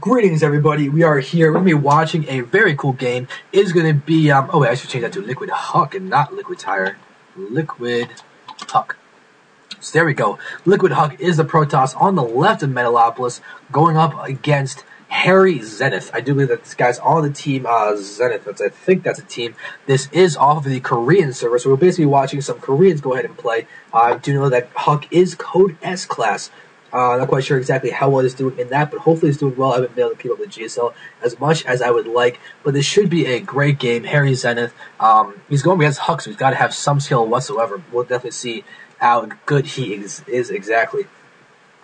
Greetings, everybody. We are here. We're going to be watching a very cool game. It's going to be, oh, wait, I should change that to LiquidHuK and not Liquid Tire. LiquidHuK. So there we go. LiquidHuK is the Protoss on the left of Metalopolis going up against HairyZenith. I do believe that this guy's on the team Zenith. I think that's a team. This is off of the Korean server, so we're basically watching some Koreans go ahead and play. I do know that HuK is code S class. Not quite sure exactly how well it's doing in that, but hopefully it's doing well. I haven't been able to keep up with GSL as much as I would like, but this should be a great game. HairyZenith, he's going against HuK, so he's got to have some skill whatsoever. We'll definitely see how good he is exactly.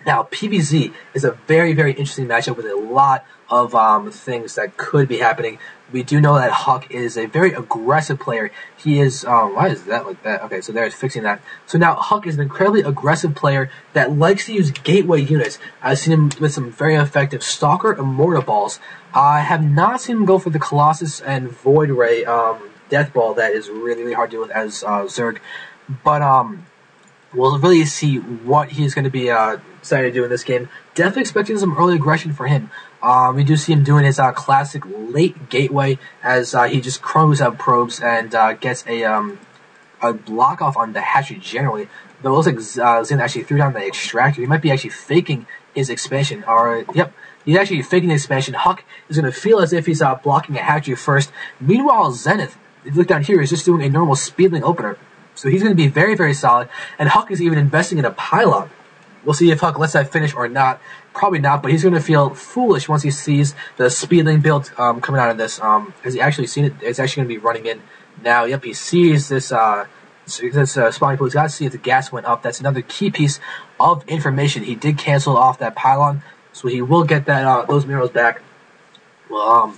Now, PvZ is a very, very interesting matchup with a lot of things that could be happening. We do know that HuK is a very aggressive player. He is, why is that like that? Okay, so there's fixing that. So now HuK is an incredibly aggressive player that likes to use gateway units. I've seen him with some very effective Stalker and Mortar Balls. I have not seen him go for the Colossus and Void Ray Death Ball that is really, really hard to deal with as Zerg. But, we'll really see what he's going to be decided to do in this game. Definitely expecting some early aggression for him. We do see him doing his classic late gateway as he just crumbles out probes and gets a block off on the hatchery generally. But it looks like Zin actually threw down the extractor. He might be actually faking his expansion. Or yep, he's actually faking the expansion. HuK is going to feel as if he's blocking a hatchery first. Meanwhile, Zenith, if you look down here, is just doing a normal speedling opener. So he's going to be very, very solid. And HuK is even investing in a pylon. We'll see if HuK lets that finish or not. Probably not, but he's going to feel foolish once he sees the speedling build coming out of this. Has he actually seen it? It's actually going to be running in now. Yep, he sees this spawning pool. He's got to see if the gas went up. That's another key piece of information. He did cancel off that pylon, so he will get that those minerals back. Well,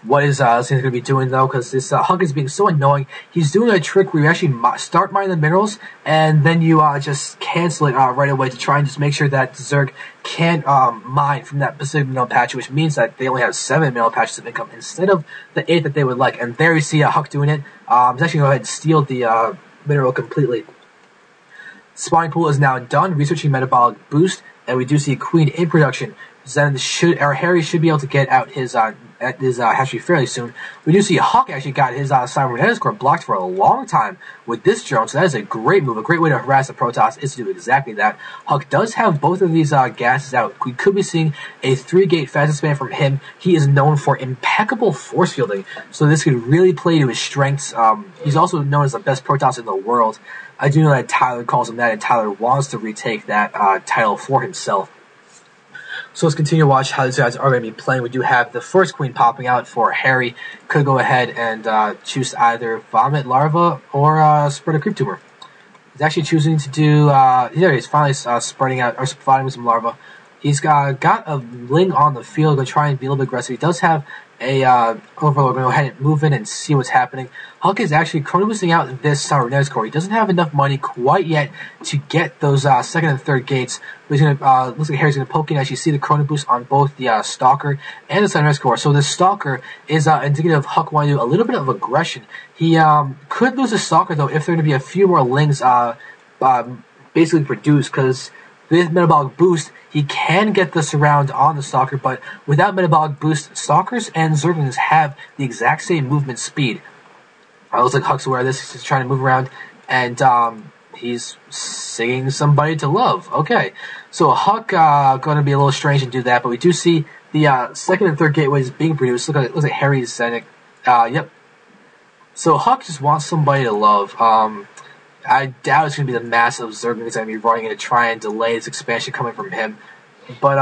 what is Zin going to be doing, though? Because this HuK is being so annoying. He's doing a trick where you actually start mining the minerals, and then you just cancel it right away to try and just make sure that Zerg can't mine from that specific mineral patch, which means that they only have 7 mineral patches of income instead of the 8 that they would like. And there you see HuK doing it. He's actually going to go ahead and steal the mineral completely. Spawning pool is now done, researching metabolic boost, and we do see Queen in production. Zen Harry should be able to get out his hatchery fairly soon. We do see HuK actually got his cybernetic core blocked for a long time with this drone, so that is a great move. A great way to harass the Protoss is to do exactly that. HuK does have both of these gases out. We could be seeing a 3-gate fast span from him. He is known for impeccable force fielding, so this could really play to his strengths. He's also known as the best Protoss in the world. I do know that Tyler calls him that, and Tyler wants to retake that title for himself. So let's continue to watch how these guys are going to be playing. We do have the first queen popping out for Harry. Could go ahead and choose either Vomit Larva or Spread a Creep Tumor. He's actually choosing to do, there he's finally spreading out, or providing with some larva. He's got a Ling on the field, going to try and be a little bit aggressive. He does have a Overlord. Going to go ahead and move in and see what's happening. HuK is actually chrono boosting out this cybernetics core. He doesn't have enough money quite yet to get those second and third gates. But he's going to looks like Harry's going to poke in as you see the chrono boost on both the Stalker and the cybernetics core. So the Stalker is indicative of HuK wanting to do a little bit of aggression. He could lose the Stalker though if there are going to be a few more Lings basically produced, because with metabolic boost, he can get the surround on the Stalker, but without metabolic boost, Stalkers and Zerglings have the exact same movement speed. It looks like HuK's aware of this. He's just trying to move around, and he's singing somebody to love. Okay, so HuK going to be a little strange and do that, but we do see the second and third gateways being produced. Looks like HairyZenith. Yep. So HuK just wants somebody to love. I doubt it's going to be the massive Zerg that's going to be running in to try and delay this expansion coming from him. But,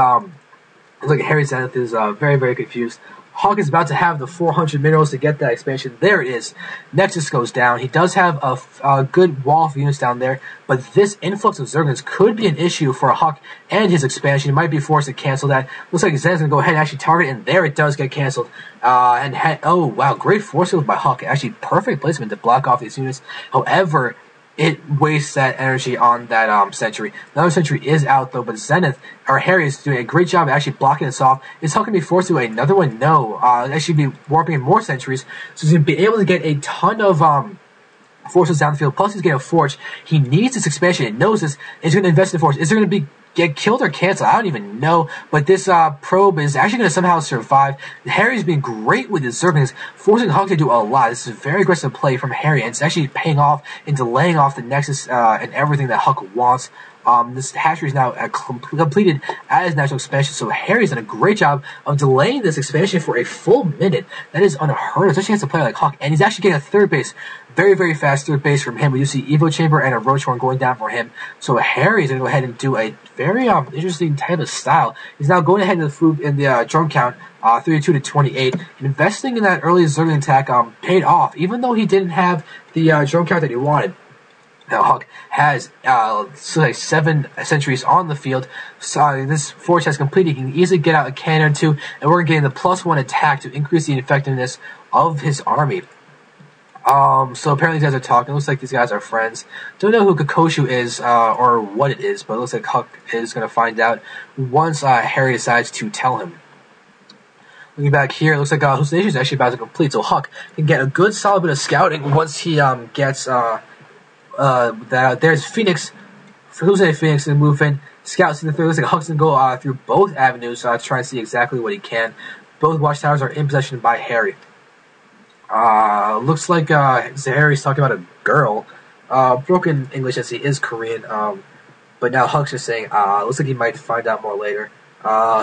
looks like HairyZenith is very, very confused. HuK is about to have the 400 minerals to get that expansion. There it is. Nexus goes down. He does have a good wall of units down there, but this influx of Zerglings could be an issue for HuK and his expansion. He might be forced to cancel that. Looks like Zen's going to go ahead and actually target, and there it does get canceled. Oh, wow, great force field by HuK. Actually, perfect placement to block off these units. However, it wastes that energy on that sentry. Another sentry is out though, but Zenith, or Harry, is doing a great job of actually blocking this off. Is HuK going to be forced to do another one? No. Actually be warping in more sentries, so he's going to be able to get a ton of forces down the field. Plus he's getting a forge. He needs this expansion. He knows this. He's going to invest in force. Is there going to be get killed or canceled. I don't even know. But this probe is actually going to somehow survive. Harry's been great with his Zerglings, forcing HUK to do a lot. This is a very aggressive play from Harry, and it's actually paying off and delaying off the Nexus and everything that HUK wants. This hatchery is now completed as national expansion, so Harry's done a great job of delaying this expansion for a full minute. That is unheard of, especially against a player like HUK, and he's actually getting a third base. Very, very fast third base from him. We do see Evo Chamber and a Roach Horn going down for him. So Harry's going to go ahead and do a very interesting type of style. He's now going ahead in the drone count, 32 to 28. Investing in that early Zergling attack paid off, even though he didn't have the drone count that he wanted. Now HUK has 7 sentries on the field. So this forge has completed. He can easily get out a cannon or two, and we're getting the +1 attack to increase the effectiveness of his army. So apparently these guys are talking. It looks like these guys are friends. Don't know who Kokoshu is, or what it is, but it looks like HUK is going to find out once Harry decides to tell him. Looking back here, it looks like Hallucination is actually about to complete, so HUK can get a good solid bit of scouting once he gets there's Phoenix, Hallucinated Phoenix, and move in. Scouts in the third. Looks like HUK's going to go through both avenues to try and see exactly what he can. Both watchtowers are in possession by Harry. Looks like Harry's talking about a girl. Broken English as he is Korean. But now HUK's just saying, looks like he might find out more later.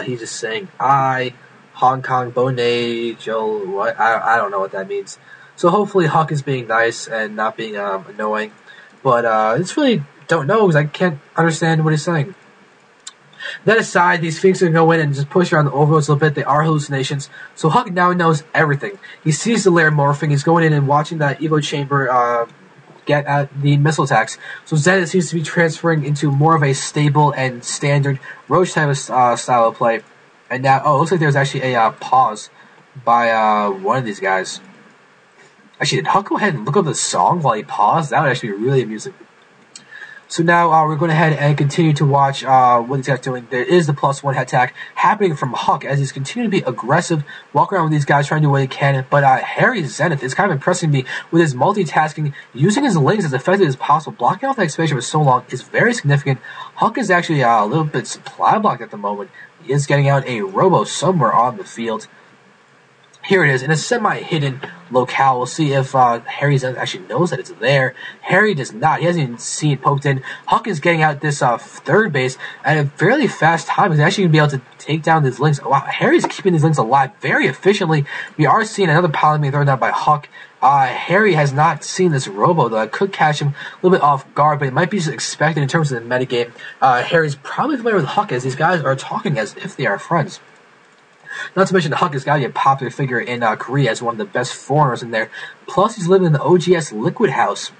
He's just saying, Hong Kong, Bonet, Joe, what? I don't know what that means. So hopefully HUK is being nice and not being annoying. But I just really don't know because I can't understand what he's saying. That aside, these Phoenix are going to go in and just push around the overlords a little bit. They are hallucinations. So HUK now knows everything. He sees the lair morphing. He's going in and watching that Evo Chamber get at the missile attacks. So Zenith seems to be transferring into more of a stable and standard Roach type of style of play. And now, it looks like there's actually a pause by one of these guys. Actually, did HUK go ahead and look up the song while he paused? That would actually be really amusing. So now we're going ahead and continue to watch what these guys are doing. There is the +1 attack happening from HUK as he's continuing to be aggressive, walk around with these guys trying to do what he can. But HairyZenith is kind of impressing me with his multitasking, using his links as effectively as possible. Blocking off that expansion for so long is very significant. HUK is actually a little bit supply blocked at the moment. He is getting out a robo somewhere on the field. Here it is, in a semi-hidden locale. We'll see if HairyZenith actually knows that it's there. Harry does not. He hasn't even seen it poked in. HUK is getting out this third base at a fairly fast time. He's actually going to be able to take down these links. Wow, Harry's keeping these links alive very efficiently. We are seeing another pilot being thrown down by HUK. Harry has not seen this robo, though. It could catch him a little bit off guard, but it might be expected in terms of the metagame. Harry's probably familiar with HUK as these guys are talking as if they are friends. Not to mention, HUK has got to be a popular figure in Korea as one of the best foreigners in there. Plus, he's living in the oGs-Liquid house.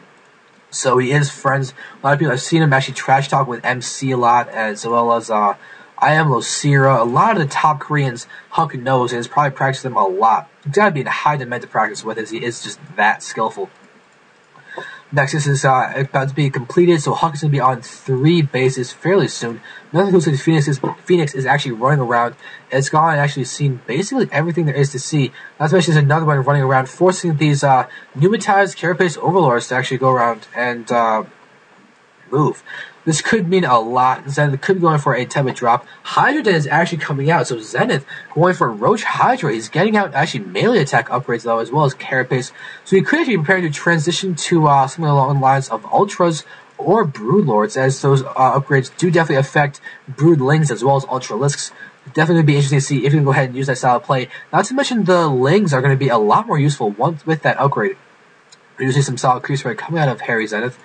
So he is friends. A lot of people have seen him actually trash talk with MC a lot, as well as I Am Losira. A lot of the top Koreans HUK knows and has probably practiced them a lot. He's got to be in high demand to practice with, as he is just that skillful. Nexus is about to be completed, so HUK is going to be on 3 bases fairly soon. Another cool thing is Phoenix is actually running around. It's gone and actually seen basically everything there is to see. Not to mention there's another one running around, forcing these pneumatized carapace overlords to actually go around and move. This could mean a lot. Zenith could be going for a type of drop. Hydra is actually coming out, so Zenith going for Roach Hydra. He's getting out actually melee attack upgrades, though, as well as carapace. So he could actually be preparing to transition to something along the lines of Ultras or Broodlords, as those upgrades do definitely affect Broodlings as well as Ultralisks. Definitely going to be interesting to see if you can go ahead and use that style of play. Not to mention the Lings are going to be a lot more useful once with that upgrade. We do see some solid creeps coming out of HairyZenith.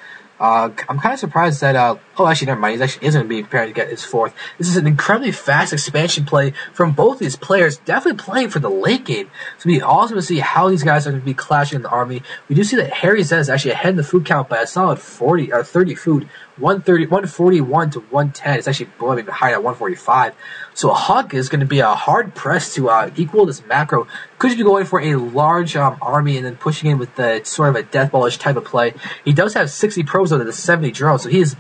I'm kind of surprised that, actually, never mind. He actually is going to be prepared to get his 4th. This is an incredibly fast expansion play from both these players, definitely playing for the late game. So it'll be awesome to see how these guys are going to be clashing in the army. We do see that HairyZenith is actually ahead in the food count by a solid 30 food. 141 to 110. It's actually blowing higher at 145. So HUK is going to be a hard press to equal this macro. Could be going for a large army and then pushing in with the sort of a death ballish type of play. He does have 60 probes over the 70 drones, so he is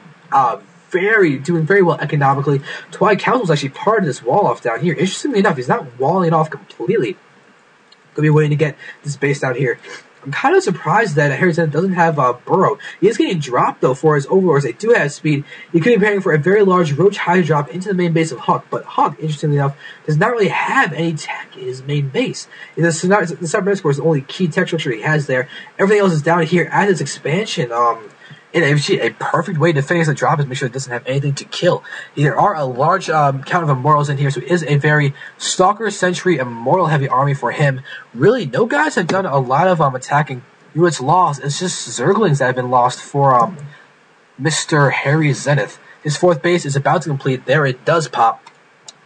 doing very well economically. Twilight Council is actually part of this wall off down here. Interestingly enough, he's not walling it off completely. Gonna be waiting to get this base down here. I'm kind of surprised that HairyZenith doesn't have Burrow. He is getting dropped, though, for his Overlords. They do have speed. He could be preparing for a very large Roach Hydra drop into the main base of HUK, but HUK, interestingly enough, does not really have any tech in his main base. The Cybernetic Core is the only key tech structure he has there. Everything else is down here at his expansion. A perfect way to finish the drop is make sure it doesn't have anything to kill. There are a large count of Immortals in here, so it is a very Stalker Sentry Immortal heavy army for him. Really, no guys have done a lot of attacking units lost. It's just Zerglings that have been lost for Mr. HairyZenith. His 4th base is about to complete. There it does pop.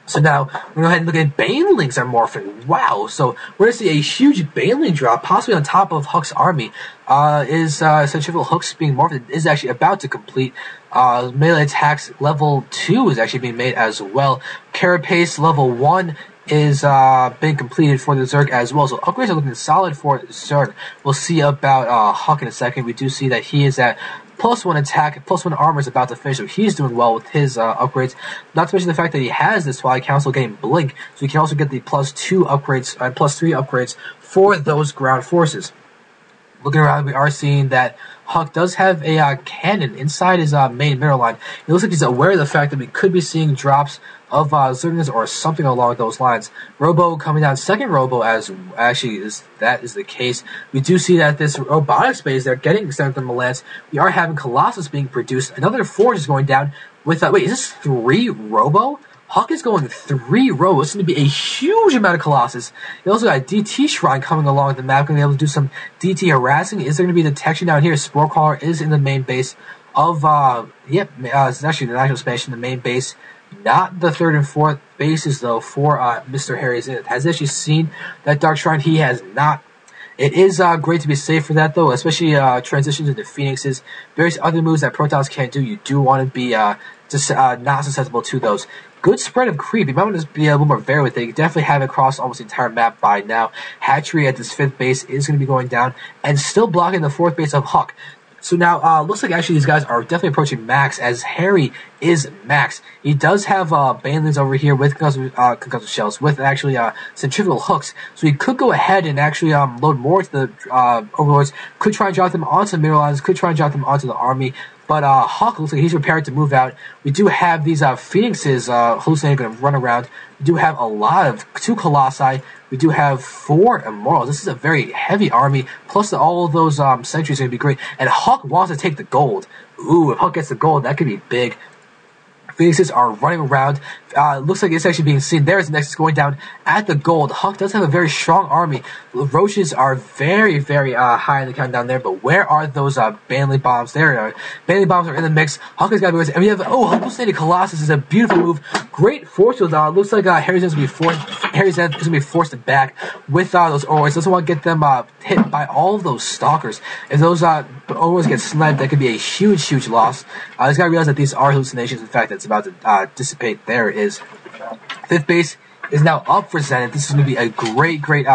So now, we're going to go ahead and look at Banelings are morphing. Wow, so we're going to see a huge Baneling drop, possibly on top of HUK's army. Centrifugal Hooks being morphed. It is actually about to complete. Melee attacks level 2 is actually being made as well. Carapace level 1 is being completed for the Zerg as well. So upgrades are looking solid for Zerg. We'll see about HUK in a second. We do see that he is at +1 attack, +1 armor is about to finish, so he's doing well with his upgrades. Not to mention the fact that he has this Twilight Council getting Blink, so he can also get the +2 upgrades, +3 upgrades for those ground forces. Looking around, we are seeing that HUK does have a cannon inside his main mineral line. It looks like he's aware of the fact that we could be seeing drops of Zerglings or something along those lines. Robo coming down, second Robo, as actually that is the case. We do see that this robotics base, they're getting extended from Lance. We are having Colossus being produced. Another Forge is going down with, wait, is this 3 Robo? HUK is going 3 Robo. It's going to be a huge amount of Colossus. You also got a DT Shrine coming along the map. Going to be able to do some DT harassing. Is there going to be detection down here? Spore Caller is in the main base of, it's actually the national expansion, the main base. Not the 3rd and 4th bases, though, for Mr. HairyZenith. Has he actually seen that Dark Shrine? He has not. It is great to be safe for that, though, especially transitions into Phoenixes. Various other moves that Protoss can't do, you do want to be just not susceptible to those. Good spread of creep. You might want to be a little more varied with it. You definitely have it across almost the entire map by now. Hatchery at this 5th base is going to be going down and still blocking the 4th base of HUK. So now, looks like actually these guys are definitely approaching max, as Harry is max. He does have Banelings over here with concussive shells, with actually centrifugal hooks. So he could go ahead and actually load more to the Overlords. Could try and drop them onto the mineral lines. Could try and drop them onto the army. But HUK looks like he's prepared to move out. We do have these Phoenixes hallucinating, going to run around. We do have a lot of 2 Colossi. We do have 4 Immortals. This is a very heavy army. Plus all of those sentries are going to be great. And HUK wants to take the gold. Ooh, if HUK gets the gold, that could be big. Phoenixes are running around. Looks like it's actually being seen. There's Nexus going down at the gold. HUK does have a very strong army. Roaches are very, very high in the countdown there, but where are those Baneling bombs? There they are. Baneling bombs are in the mix. HUK has got to be with it. And we have, Hallucinated Colossus is a beautiful move. Great force field. Looks like HairyZenith is going to be forced back with those Overlords. Doesn't want to get them hit by all of those Stalkers. If those Overlords get sniped, that could be a huge, huge loss. He's got to realize that these are hallucinations. In fact, that's about to dissipate. There it is. 5th base is now up for Zenith. This is going to be a great, great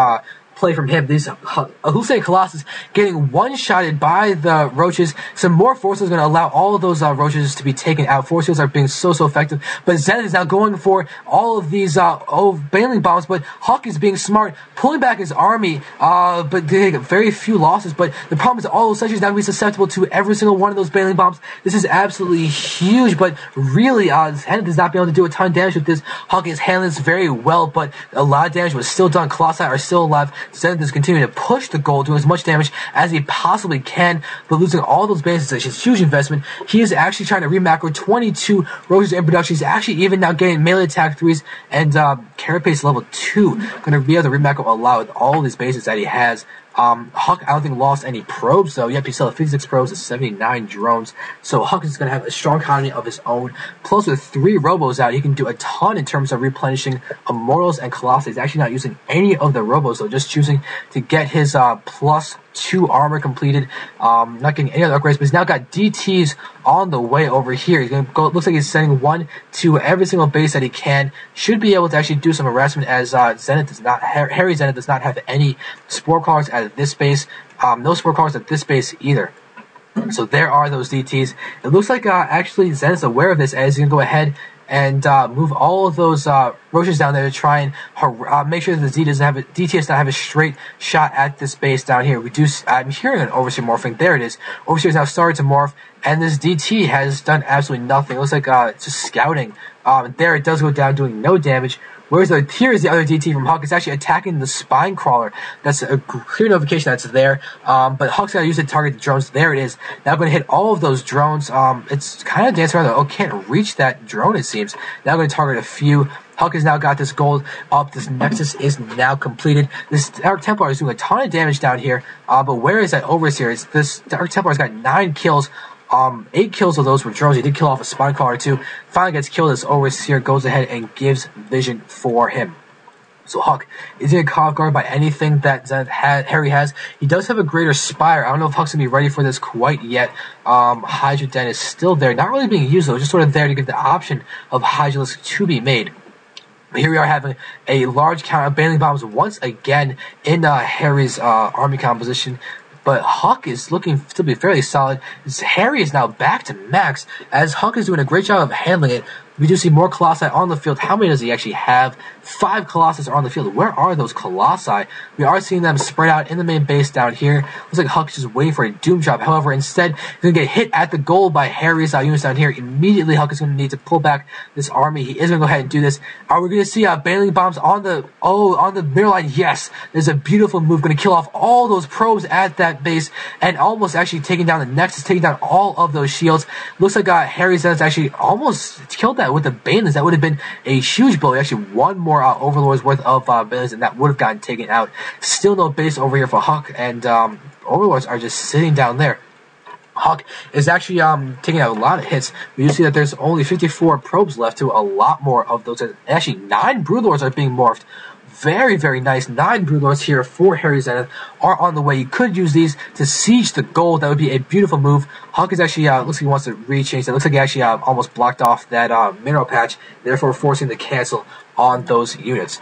play from him. These hallucinated Colossus getting one-shotted by the Roaches. Some more forces are going to allow all of those Roaches to be taken out. Force fields are being so effective. But Zenith is now going for all of these Baneling bombs. But HUK is being smart, pulling back his army. But they get very few losses. But the problem is that all those sentries now going to be susceptible to every single one of those Baneling bombs. This is absolutely huge. But really, Zenith is not being able to do a ton of damage with this. HUK is handling this very well. But a lot of damage was still done. Colossi are still alive. Zenith is continuing to push the goal, doing as much damage as he possibly can, but losing all those bases is a huge investment. He is actually trying to remacro 22 Roaches in production. He's actually even now getting melee attack 3s and Carapace level 2. Going to be able to remacro a lot with all these bases that he has. HUK, I don't think, lost any probes, though. Yep, he still has 56 probes and 79 drones. So HUK is going to have a strong economy of his own. Plus, with 3 Robos out, he can do a ton in terms of replenishing Immortals and Colossi. He's actually not using any of the Robos, though, just choosing to get his +2 armor completed. Not getting any other upgrades, but he's now got DTs on the way over here. He's going to go. Looks like he's sending 1 to every single base that he can. Should be able to actually do some harassment, as HairyZenith does not have any Spore Callers at this base. No Spore Callers at this base either. So there are those DTs. It looks like actually Zenith's aware of this, as he's going to go ahead and move all of those roaches down there to try and make sure that the DT does not have a straight shot at this base down here. I'm hearing an Overseer morphing. There it is. Overseer is now started to morph, and this DT has done absolutely nothing. It looks like it's just scouting. There it does go down, doing no damage. Whereas here is the other DT from HUK. It's actually attacking the spine crawler. That's a clear notification that's there. But HUK's got to use it to target the drones. There it is. Now going to hit all of those drones. It's kind of dancing around. Oh, can't reach that drone, it seems. Now going to target a few. HUK has now got this gold up. This Nexus is now completed. This Dark Templar is doing a ton of damage down here. But where is that Overseer? This Dark Templar has got 9 kills. 8 kills of those were drones. He did kill off a spine crawler too. Finally gets killed as Overseer goes ahead and gives vision for him. So HUK is getting caught off guard by anything that Harry has. He does have a greater spire. I don't know if HUK's going to be ready for this quite yet. Hydra Den is still there. Not really being used though. Just sort of there to give the option of Hydralisk to be made. But here we are having a large count of Baneling Bombs once again in Harry's army composition. But HUK is looking to be fairly solid. Harry is now back to max, as HUK is doing a great job of handling it. We do see more Colossi on the field. How many does he actually have? 5 Colossus are on the field. Where are those Colossi? We are seeing them spread out in the main base down here. Looks like HUK is just waiting for a doom drop. However, instead, he's going to get hit at the goal by Harry's units down here. Immediately, HUK is going to need to pull back this army. He is going to go ahead and do this. Are we going to see Baneling Bombs on the mirror line? Yes. There's a beautiful move. Going to kill off all those probes at that base and almost actually taking down the Nexus, taking down all of those shields. Looks like HairyZenith actually almost killed that with the Banelings. That would have been a huge blow. Actually, one more Overlord's worth of Banelings, and that would have gotten taken out. Still no base over here for HUK, and Overlords are just sitting down there. HUK is actually taking out a lot of hits. We do see that there's only 54 probes left to a lot more of those. Actually, 9 Broodlords are being morphed. Very, very nice. 9 Broodlords here for HairyZenith are on the way. You could use these to siege the gold. That would be a beautiful move. HUK is actually, looks like he wants to rechange that. Looks like he actually almost blocked off that mineral patch, therefore forcing the cancel on those units.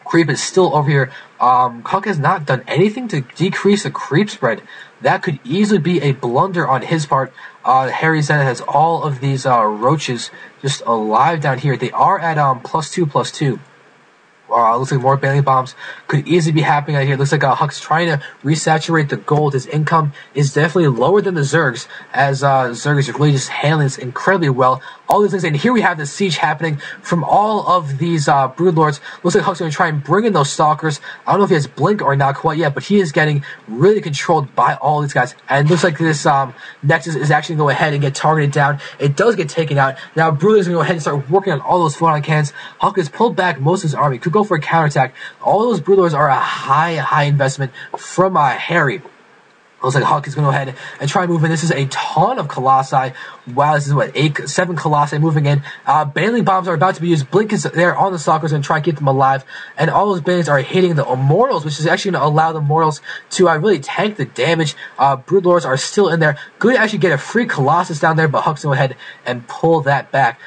Creep is still over here. HUK has not done anything to decrease the creep spread. That could easily be a blunder on his part. HairyZenith has all of these roaches just alive down here. They are at +2/+2. Looks like more Baneling Bombs could easily be happening out here. Looks like HUK's trying to resaturate the gold. His income is definitely lower than the Zerg's, as Zerg is really just handling this incredibly well. All these things, and here we have the siege happening from all of these Broodlords. Looks like HUK's going to try and bring in those Stalkers. I don't know if he has Blink or not quite yet, but he is getting really controlled by all these guys. And it looks like this Nexus is actually going to go ahead and get targeted down. It does get taken out. Now Broodlor's going to go ahead and start working on all those photon cannons. HUK has pulled back most of his army. Could go for a counterattack. All those Broodlords are a high investment from Harry. Looks like HUK is going to go ahead and try and move in. This is a ton of Colossi. Wow, this is what, 7 Colossi moving in. Baneling Bombs are about to be used. Blink is there on the Stalkers and try and keep them alive. And all those Banelings are hitting the Immortals, which is actually going to allow the Immortals to really tank the damage. Broodlords are still in there. Good to actually get a free Colossus down there, but HUK's going to go ahead and pull that back.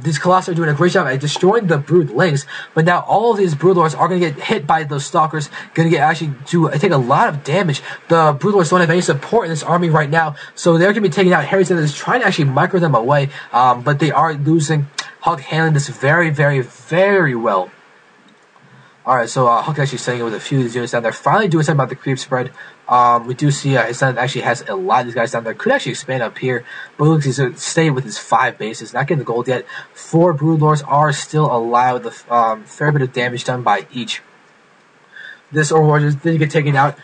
These Colossi are doing a great job at destroying the Broodlings, but now all of these Broodlords are going to get hit by those Stalkers, going to get take a lot of damage. The Broodlords don't have any support in this army right now, so they're going to be taken out. HairyZenith is trying to actually micro them away, but they are losing. HUK handling this very, very, very well. Alright, so HUK actually setting it with a few of these units down there. Finally doing something about the creep spread. We do see HairyZenith actually has a lot of these guys down there. Could actually expand up here, but looks he's going to stay with his 5 bases. Not getting the gold yet. 4 Broodlords are still allowed the fair bit of damage done by each. This Overlord did get taken out.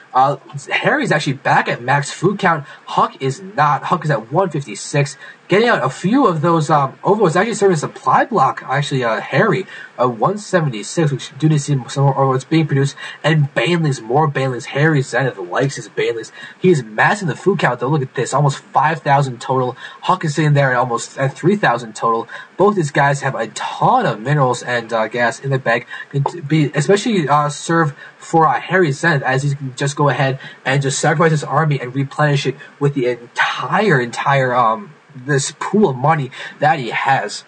Harry's actually back at max food count. HUK is not. HUK is at 156. Getting out a few of those Overlords actually serving a supply block. Actually, Harry, 176, which do need to see some more Overlords being produced. And Banelings, more Banelings. HairyZenith likes his Banelings. He is massing the food count, though. Look at this, almost 5,000 total. HUK is sitting there at almost at 3,000 total. Both these guys have a ton of minerals and gas in their bag. Especially serve for HairyZenith, as he can just go ahead and just sacrifice his army and replenish it with the entire this pool of money that he has.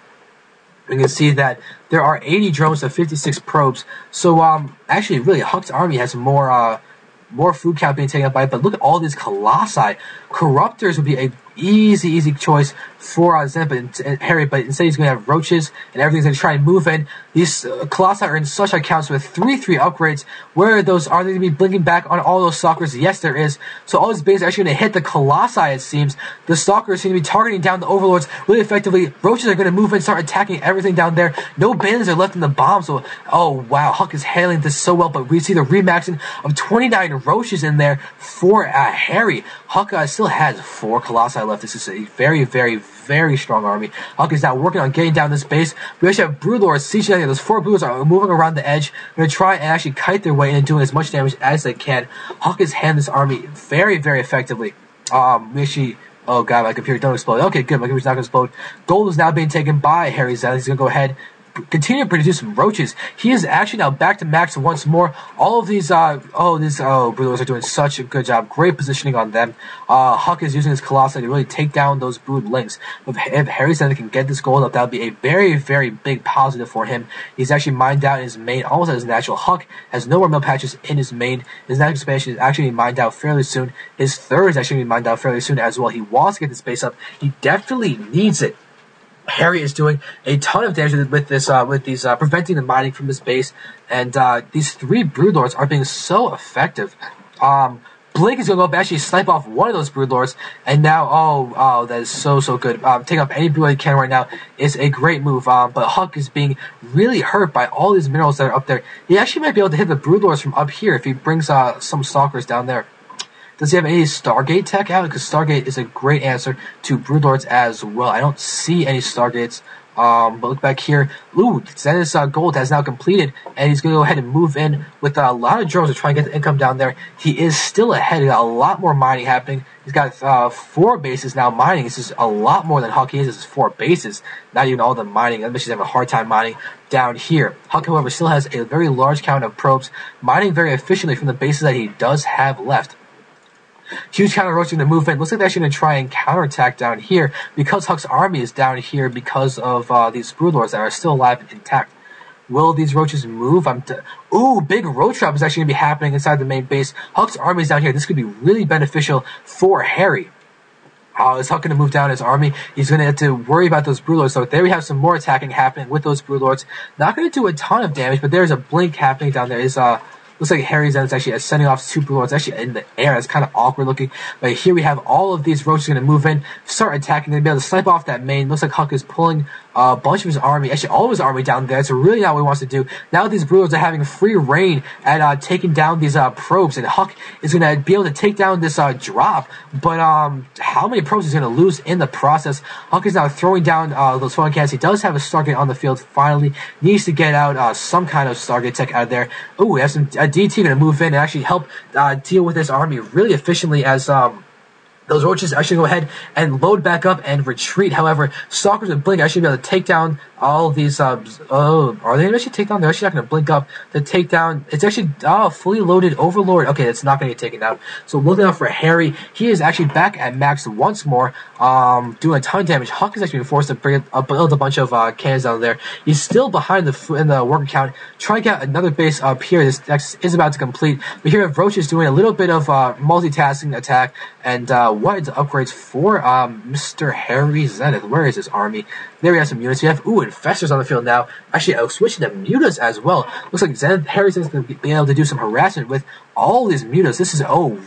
We can see that there are 80 drones to 56 probes. So actually, really, HUK's army has more food count being taken up by it. But look at all these Colossi. Corruptors would be a easy choice for Zenith and Harry, but instead he's going to have roaches, and everything's going to try and move in. These Colossi are in such high counts with 3/3 upgrades. Where those are they going to be blinking back on all those Stalkers? Yes, there is. So all these bases are actually going to hit the Colossi, it seems. The Stalkers seem to be targeting down the Overlords really effectively. Roaches are going to move in, start attacking everything down there. No bandits are left in the bomb, so, oh wow, HUK is handling this so well, but we see the remaxing of 29 roaches in there for Harry. HUK still has 4 Colossi left. This is a very strong army. HUK is now working on getting down this base. We actually have Broodlords sieging. Those 4 Broodlords are moving around the edge. They're going to try and actually kite their way in and doing as much damage as they can. HUK is handling this army very effectively. We actually... Oh god, my computer don't explode. Okay, good, my computer's not going to explode. Gold is now being taken by HairyZenith. He's going to go ahead, continue to produce some roaches. He is actually now back to max once more. All of these, Broodlords are doing such a good job. Great positioning on them. HUK is using his Colossi to really take down those Broodlings. If HairyZenith can get this gold up, that would be a very big positive for him. He's actually mined out in his main, almost at his natural. HUK has no more mill patches in his main. His natural expansion is actually mined out fairly soon. His third is actually going to be mined out fairly soon as well. He wants to get this base up. He definitely needs it. Harry is doing a ton of damage with these preventing the mining from this base, and these 3 Broodlords are being so effective. Blink is going to go up and actually snipe off one of those Broodlords, and now, oh, that is so good. Taking off any Broodlord he can right now is a great move, but HUK is being really hurt by all these minerals that are up there. He actually might be able to hit the Broodlords from up here if he brings some Stalkers down there. Does he have any Stargate tech out? Because Stargate is a great answer to Broodlords as well. I don't see any Stargates. But look back here. Ooh, Zenith's gold has now completed, and he's going to go ahead and move in with a lot of drones to try and get the income down there. He is still ahead. He's got a lot more mining happening. He's got 4 bases now mining. This is a lot more than HUK is. This is 4 bases. Not even all the mining. I'm just having a hard time mining down here. HUK, however, still has a very large count of probes, mining very efficiently from the bases that he does have left. Huge counter roaching to move in. Looks like they're actually going to try and counterattack down here because HUK's army is down here because of these Broodlords that are still alive and intact. Will these roaches move? Ooh, big roach trap is actually going to be happening inside the main base. HUK's army is down here. This could be really beneficial for Harry. Is HUK going to move down his army? He's going to have to worry about those Broodlords. So there we have some more attacking happening with those Broodlords. Not going to do a ton of damage, but there's a blink happening down there. Looks like HairyZenith is actually sending off 2 Broodlords actually in the air. It's kind of awkward looking. But here we have all of these roaches going to move in, start attacking. They're going to be able to snipe off that main. Looks like HUK is pulling a bunch of his army, actually all of his army down there. That's really not what he wants to do. Now these Broodlords are having free reign at taking down these probes, and HUK is going to be able to take down this drop. But how many probes is he going to lose in the process? HUK is now throwing down those phone cannons. He does have a Stargate on the field. Finally, needs to get out some kind of Stargate tech out of there. Oh, we have some DT going to move in and actually help deal with this army really efficiently as those roaches actually go ahead and load back up and retreat. However, Stalkers with Blink actually be able to take down all of these, are they going to actually take down? They're actually not going to blink up to take down, it's actually, fully loaded Overlord. Okay, it's not going to get taken out. So looking out for Harry, he is actually back at max once more, doing a ton of damage. HUK is actually being forced to build a bunch of cannons down there. He's still behind in the worker count, trying to get another base up here. This next is about to complete, but here we have Roaches doing a little bit of multitasking attack, and what is upgrades for Mr. HairyZenith? Where is his army? There we have some units. We have, Infestors on the field now. Actually, switching to Mutas as well. Looks like HairyZenith is going to be able to do some harassment with all these Mutas. This is,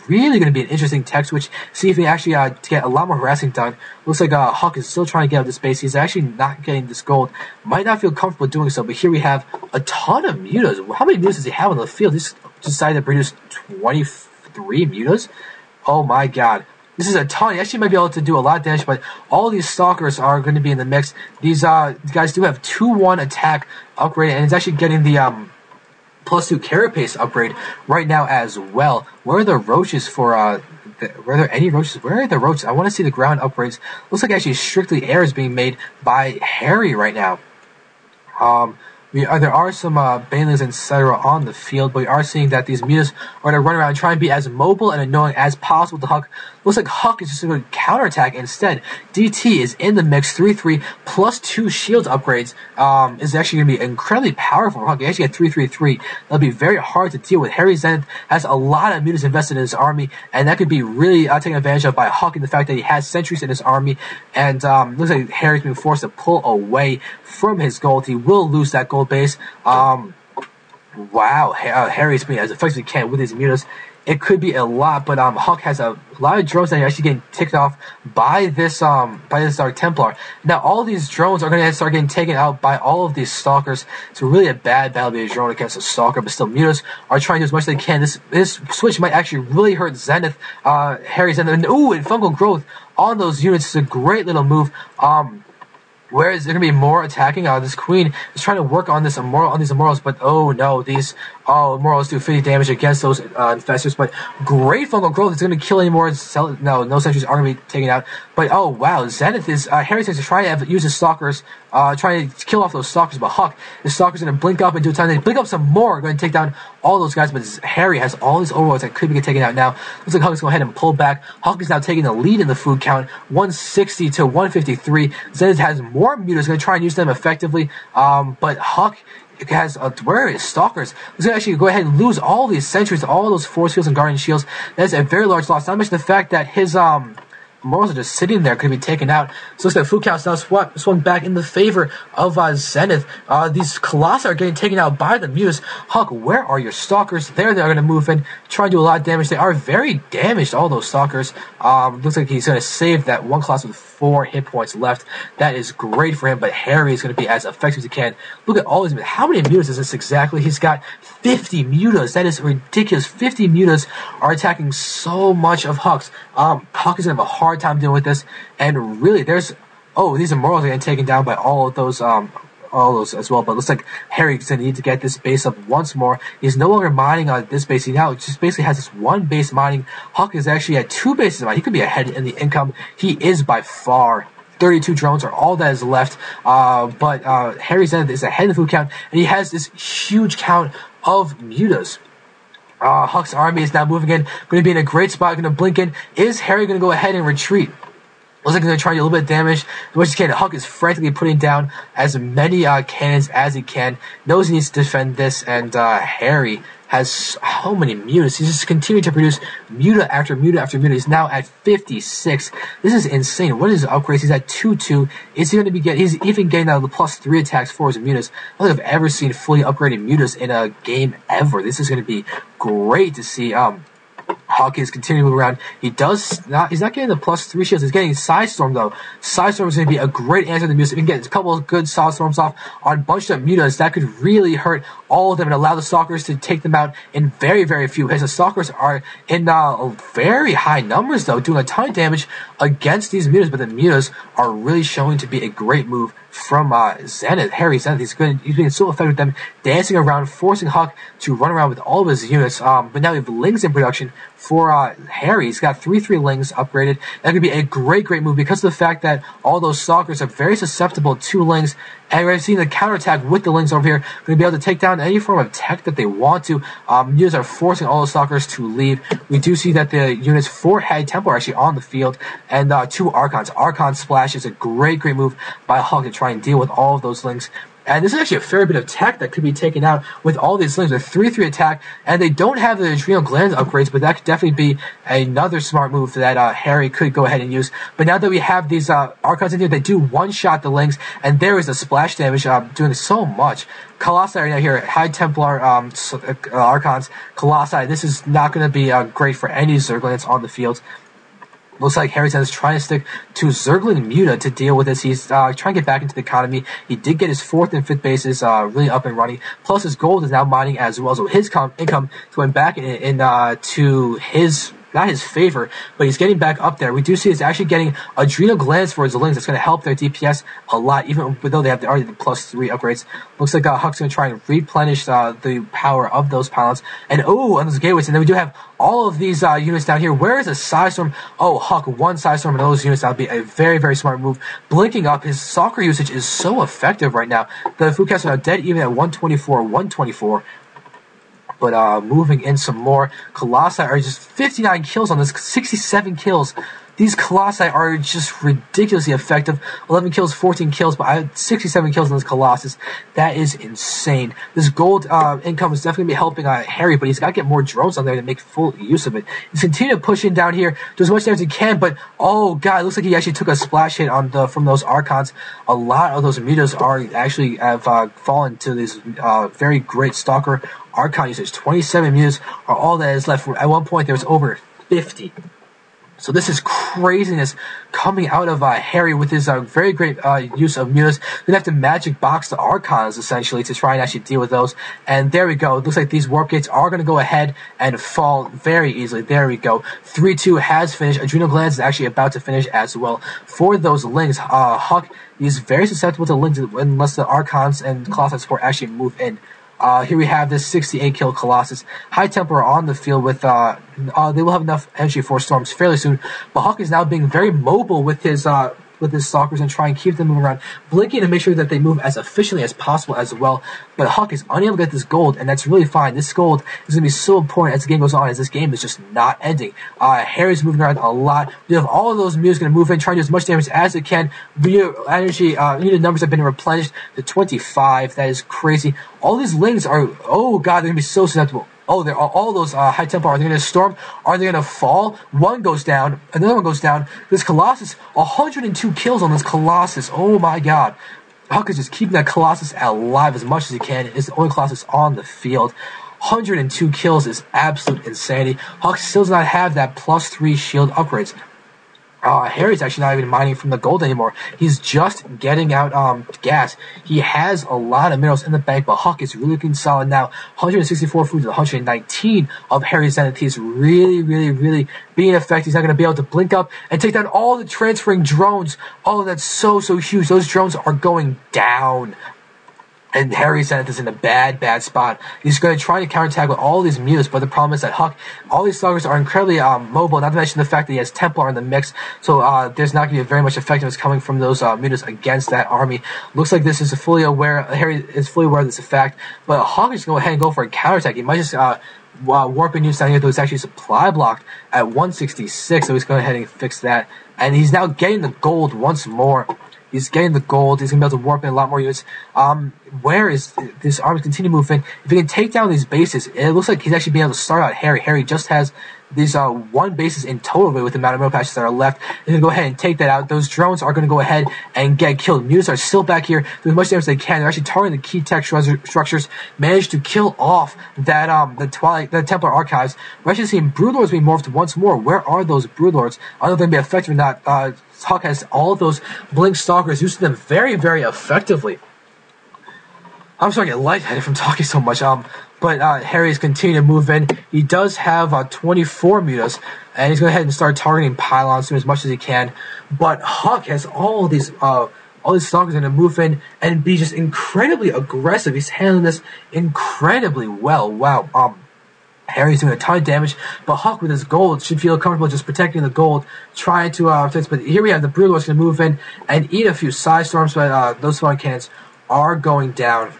really going to be an interesting tech switch. See if we actually get a lot more harassing done. Looks like HUK is still trying to get out of this base. He's actually not getting this gold. Might not feel comfortable doing so, but here we have a ton of Mutas. How many Mutas does he have on the field? He's decided to produce 23 Mutas? Oh my god. This is a ton. He actually might be able to do a lot of damage, but all these Stalkers are going to be in the mix. These guys do have 2-1 attack upgrade, and it's actually getting the +2 carapace upgrade right now as well. Where are the roaches for were there any roaches? Where are the roaches? I want to see the ground upgrades. Looks like actually strictly air is being made by Harry right now. There are some banelings, etc. on the field, but we are seeing that these mutas are going to run around and try and be as mobile and annoying as possible to HUK. Looks like HUK is just going to counterattack instead. DT is in the mix, 3-3 plus 2 shields upgrades is actually going to be incredibly powerful for HUK. You actually get 3-3-3. That'll be very hard to deal with. HairyZenith has a lot of mutas invested in his army, and that could be really taken advantage of by HUK in the fact that he has sentries in his army, and looks like Harry's being forced to pull away from his gold. He will lose that gold base. Wow, Harry's being as effective as he can with his mutas. It could be a lot, but HUK has a lot of drones that are actually getting ticked off by this Dark Templar. Now all these drones are going to start getting taken out by all of these stalkers. It's really a bad battle to be a drone against a stalker, but still mutas are trying to do as much as they can. This switch might actually really hurt Zenith, HairyZenith, and ooh, and fungal growth on those units is a great little move. Whereas there going to be more attacking. This queen is trying to work on these immortals, but oh no, these immortals do 50 damage against those infestors. But great fungal growth is going to kill any more. No sentries are going to be taken out. But oh wow, Zenith is HairyZenith is trying to use his stalkers, trying to kill off those stalkers. But HUK, the stalkers are going to blink up and do a time. They blink up some more, going to take down all those guys. But Harry has all these overlords that could be taken out now. Looks like HUK is going ahead and pull back. HUK is now taking the lead in the food count, 160 to 153. Zenith has more mutas, going to try and use them effectively. But HUK has where are his stalkers? He's going to actually go ahead and lose all these sentries, all those force fields and guardian shields. That's a very large loss. Not much the fact that his immortals are just sitting there, could be taken out. So looks like food counts now swung back in the favor of Zenith. These Colossi are getting taken out by the mutas. HUK, where are your stalkers? They're going to move in, try and do a lot of damage. They are very damaged, all those stalkers. Looks like he's going to save that one Colossus with 4 hit points left. That is great for him, but Harry is going to be as effective as he can. Look at all these mutas. How many mutas is this exactly? He's got 50 mutas. That is ridiculous. 50 mutas are attacking so much of HUK's. HUK is going to have a hard time dealing with this, and really these immortals are getting taken down by all those as well. But it looks like Harry's going to need to get this base up once more. He's no longer mining on this base. He now just basically has this one base mining. HUK is actually at 2 bases mining. He could be ahead in the income. He is by far. 32 drones are all that is left, but HairyZenith is ahead in the food count, and he has this huge count of mutas. HUK's army is now moving in, going to be in a great spot, going to blink in. Is Harry going to go ahead and retreat? Looks like he's going to try to do a little bit of damage. As much as he can. HUK is frantically putting down as many cannons as he can. Knows he needs to defend this, and Harry has so many mutas. He's just continuing to produce muta after muta after muta. He's now at 56. This is insane. What is his upgrades? He's at 2-2. Is he going to be he's even getting the +3 attacks for his mutas. I don't think I've ever seen fully upgraded mutas in a game ever. This is going to be great to see. HUK is continuing to move around. He's not getting the +3 shields. He's getting Sidestorm though. Sidestorm is going to be a great answer to the mutas. If he can get a couple of good solid storms off on bunched up mutas, that could really hurt all of them and allow the stalkers to take them out in very, very few hits. The stalkers are in very high numbers though, doing a ton of damage against these mutas, but the mutas are really showing to be a great move from HairyZenith. He's being so effective with them, dancing around, forcing HUK to run around with all of his units. But now we have Lings in production for Harry. He's got 3-3 Lings upgraded. That could be a great move because of the fact that all those stalkers are very susceptible to Lings. And we've seen the counterattack with the Lings over here. Going to be able to take down any form of tech that they want to. Units are forcing all the stalkers to leave. We do see that the units for Head Temple are actually on the field. And 2 Archons. Archon Splash is a great move by HUK to try and deal with all of those Lings. And this is actually a fair bit of tech that could be taken out with all these Lings with 3-3 attack. And they don't have the adrenal gland upgrades, but that could definitely be another smart move that Harry could go ahead and use. But now that we have these Archons in here, they do one-shot the Lings, and there is the splash damage doing so much. Colossi right now here, High Templar Archons, Colossi. This is not going to be great for any Zerglings on the field. Looks like HairyZenith is trying to stick to Zergling Muta to deal with this. He's trying to get back into the economy. He did get his 4th and 5th bases really up and running. Plus his gold is now mining as well. So his income is going back to his not his favor, but he's getting back up there. We do see he's actually getting adrenal glands for his lings. That's going to help their DPS a lot, even though they have already the +3 upgrades. Looks like HuK's going to try and replenish the power of those pylons. And on those gateways, and then we do have all of these units down here. Where is a Psystorm? Oh, HuK, one Psystorm in those units. That would be a very, very smart move. Blinking up, his soccer usage is so effective right now. The Foodcasts are now dead even at 124. But moving in some more. Colossi are just 59 kills on this, 67 kills. These Colossi are just ridiculously effective. 11 kills, 14 kills, but I had 67 kills on this Colossus. That is insane. This gold income is definitely going to be helping Harry, but he's got to get more drones on there to make full use of it. He's continuing to push in down here, do as much damage as he can, but oh god, it looks like he actually took a splash hit on from those Archons. A lot of those Mutas are actually have fallen to this very great Stalker Archon usage. 27 Mutas are all that is left. At one point, there was over 50. So this is craziness coming out of Harry with his very great use of Mutas. We're going to have to magic box the Archons, essentially, to try and actually deal with those. And there we go. It looks like these Warp Gates are going to go ahead and fall very easily. There we go. 3-2 has finished. Adrenal Glands is actually about to finish as well. For those Lings, HuK is very susceptible to Lings unless the Archons and Colossi support actually move in. Here we have this 68 kill Colossus. High Templar on the field with, they will have enough energy for storms fairly soon. But HuK is now being very mobile with his Stalkers and try and keep them moving around, blinking to make sure that they move as efficiently as possible as well. But HuK is unable to get this gold, and that's really fine. This gold is going to be so important as the game goes on, as this game is just not ending. Harry's moving around a lot. You have all of those Mutas going to move in, trying to do as much damage as they can. Energy, unit numbers have been replenished to 25. That is crazy. All these Lings are, oh god, they're going to be so susceptible. Oh, they're all those High Templar. Are they going to storm? Are they going to fall? One goes down. Another one goes down. This Colossus, 102 kills on this Colossus. Oh my god. HuK is just keeping that Colossus alive as much as he can. It's the only Colossus on the field. 102 kills is absolute insanity. HuK still does not have that +3 shield upgrades. Harry's actually not even mining from the gold anymore. He's just getting out gas. He has a lot of minerals in the bank, but HuK is really looking solid now. 164 food to 119 of HairyZenith. He's really, really, really being effective. He's not going to be able to blink up and take down all the transferring drones. Oh, that's so huge. Those drones are going down. And HairyZenith is in a bad spot. He's going to try to counterattack with all these Mutas, but the problem is that HuK, all these Stalkers are incredibly mobile, not to mention the fact that he has Templar in the mix, so there's not going to be very much effectiveness coming from those Mutas against that army. Looks like this is fully aware, Harry is fully aware of this fact, but HuK is going to go ahead and go for a counterattack. He might just warp in units down here, though it's actually supply blocked at 166, so he's going ahead and fix that. And he's now getting the gold once more. He's getting the gold. He's going to be able to warp in a lot more units. Where is this army continue to move in? If he can take down these bases, it looks like he's actually being able to start out Harry. Harry just has these one bases in total with the amount of mineral patches that are left. He's going to go ahead and take that out. Those drones are going to go ahead and get killed. Mutas are still back here doing as much damage as they can. They're actually targeting the key tech structures. Managed to kill off that the Templar archives. We're actually seeing Broodlords being morphed once more. Where are those Broodlords? I don't know if they're going to be effective or not. HuK has all of those Blink Stalkers, using them very, very effectively. I'm starting to get lightheaded from talking so much. But Harry's continuing to move in. He does have 24 Mutas, and he's going to go ahead and start targeting pylons as much as he can. But HuK has all these Stalkers going to move in and be just incredibly aggressive. He's handling this incredibly well. Wow. Harry's doing a ton of damage, but HuK with his gold should feel comfortable just protecting the gold, trying to protect. But here we have the Broodlords going to move in and eat a few side storms, but those spawn cannons are going down.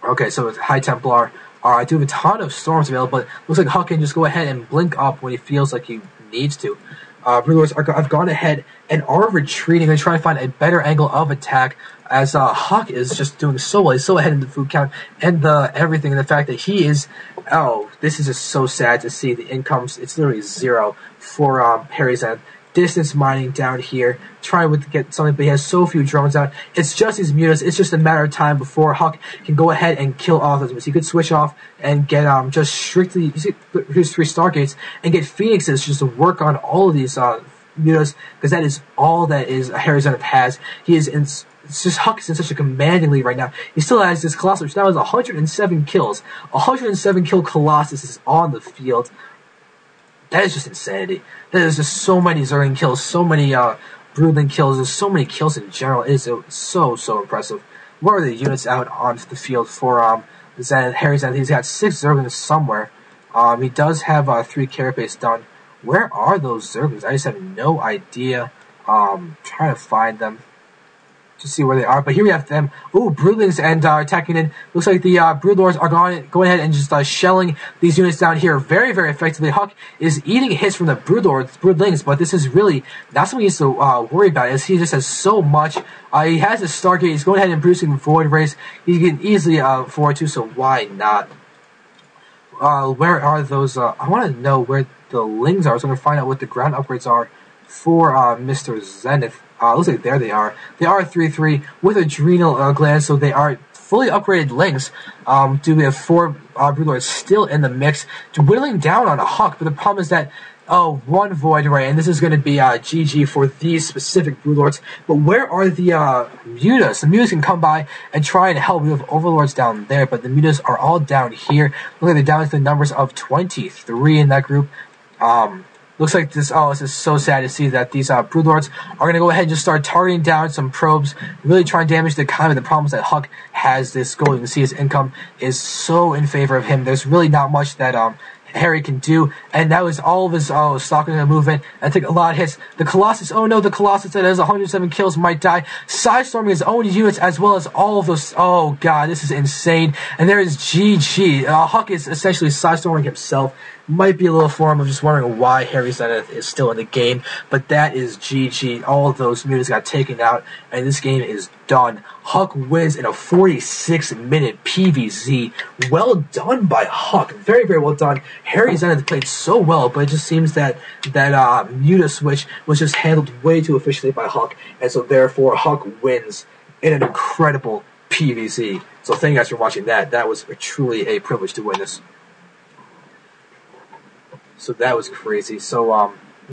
Okay, so it's High Templar. I do have a ton of storms available, but looks like HuK can just go ahead and blink up when he feels like he needs to. Broodlords have gone ahead and are retreating and trying to find a better angle of attack, as HuK is just doing so well. He's so ahead in the food count and everything, and the fact that he is, this is just so sad to see. The incomes, it's literally 0 for HairyZenith. Distance mining down here, trying to get something, but he has so few drones out. It's just these Mutas. It's just a matter of time before HuK can go ahead and kill all those Mutas. He could switch off and get just strictly produce 3 Stargates and get Phoenixes just to work on all of these Mutas, because that is all that is HairyZenith has. He is in. It's just HuK is in such a commanding lead right now. He still has this Colossus, which now has 107 kills. 107 kill Colossus is on the field. That is just insanity. There's just so many Zerg kills, so many Broodling kills, there's so many kills in general. It is so impressive. What are the units out onto the field for Zenith, HairyZenith? He's got 6 Zerglings somewhere. He does have 3 Carapace done. Where are those Zerglings? I just have no idea. Trying to find them to see where they are. But here we have them. Ooh, Broodlings and attacking in. Looks like the Broodlords are going ahead and just shelling these units down here very effectively. HUK is eating hits from the Broodlings, but this is really not something he needs to worry about, as he just has so much. He has his Stargate. He's going ahead and producing Void Rays. He can easily afford to, so why not? Where are those? I want to know where the Lings are, so I'm going to find out what the ground upgrades are for Mr. Zenith. Looks like there they are. They are 3/3 with adrenal glands, so they are fully upgraded Lings. We have 4 Broodlords still in the mix, whittling down on a HUK, but the problem is that 1 Void Ray, and this is going to be GG for these specific Broodlords. But where are the Mutas? The Mutas can come by and try and help. We have Overlords down there, but the Mutas are all down here. Look like they're down to the numbers of 23 in that group. Looks like this is so sad to see that these Broodlords are going to go ahead and just start targeting down some probes, really trying to damage the economy. The problem is that HUK has this goal. You can see his income is so in favor of him. There's really not much that Harry can do, and that was all of his stalking and movement, and take a lot of hits. The Colossus, oh no, the Colossus that has 107 kills might die, sidestorming his own units as well as all of those. Oh god, this is insane. And there is GG. HUK is essentially sidestorming himself. Might be a little for him. I'm just wondering why HairyZenith is still in the game, but that is GG. All of those mutas got taken out, and this game is done. HUK wins in a 46-minute PvZ. Well done by HUK. Very well done. HairyZenith played so well, but it just seems that muta switch was just handled way too efficiently by HUK, and so therefore HUK wins in an incredible PvZ. So thank you guys for watching that. That was truly a privilege to win this. So that was crazy. So